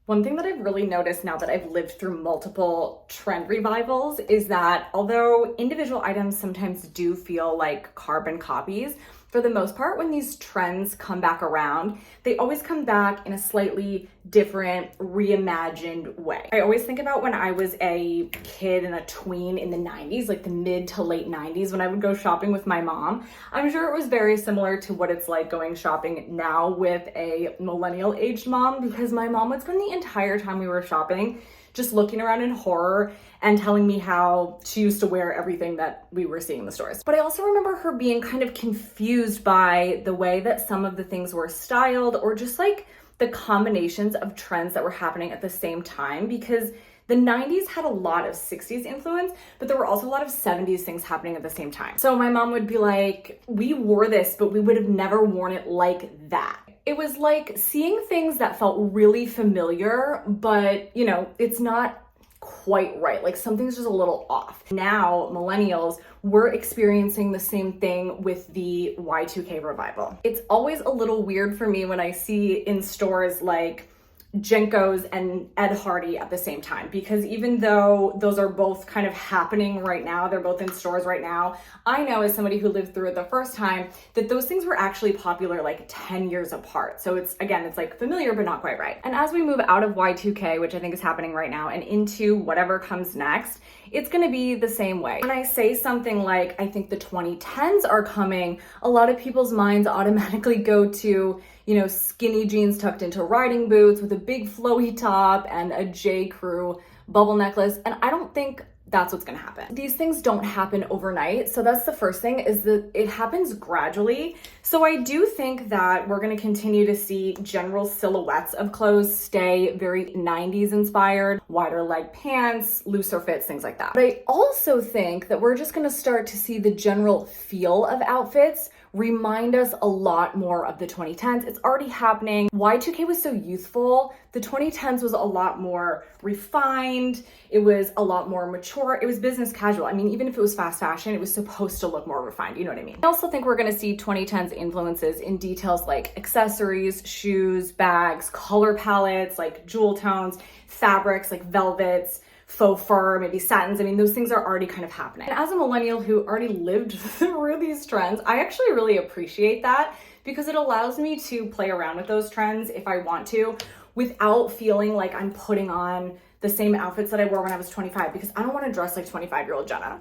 One thing that I've really noticed now that I've lived through multiple trend revivals is that although individual items sometimes do feel like carbon copies, for the most part, when these trends come back around, they always come back in a slightly different, reimagined way. I always think about when I was a kid and a tween in the 90s, like the mid to late 90s, when I would go shopping with my mom. I'm sure it was very similar to what it's like going shopping now with a millennial aged mom, because my mom would spend the entire time we were shopping just looking around in horror and telling me how she used to wear everything that we were seeing in the stores. But I also remember her being kind of confused by the way that some of the things were styled, or just like the combinations of trends that were happening at the same time, because the 90s had a lot of 60s influence, but there were also a lot of 70s things happening at the same time. So my mom would be like, we wore this, but we would have never worn it like that. It was like seeing things that felt really familiar, but it's not quite right. Like something's just a little off. Now, millennials, we're experiencing the same thing with the Y2K revival. It's always a little weird for me when I see in stores like JNCO's and Ed Hardy at the same time, because even though those are both kind of happening right now, they're both in stores right now, I know as somebody who lived through it the first time that those things were actually popular like 10 years apart. So it's like familiar but not quite right. And as we move out of Y2K, which I think is happening right now, and into whatever comes next, it's gonna be the same way. When I say something like, I think the 2010s are coming, a lot of people's minds automatically go to, skinny jeans tucked into riding boots with a big flowy top and a J. Crew bubble necklace. And I don't think that's what's gonna happen. These things don't happen overnight. So that's the first thing, is that it happens gradually. So I do think that we're gonna continue to see general silhouettes of clothes stay very 90s inspired, wider leg pants, looser fits, things like that. But I also think that we're just gonna start to see the general feel of outfits remind us a lot more of the 2010s. It's already happening. Y2K was so youthful. The 2010s was a lot more refined. It was a lot more mature. It was business casual. I mean, even if it was fast fashion, it was supposed to look more refined. You know what I mean? I also think we're gonna see 2010s influences in details like accessories, shoes, bags, color palettes, like jewel tones, fabrics like velvets, faux fur, maybe satins. I mean, those things are already kind of happening. And as a millennial who already lived through these trends, I actually really appreciate that, because it allows me to play around with those trends if I want to, without feeling like I'm putting on the same outfits that I wore when I was 25, because I don't want to dress like 25-year-old Jenna.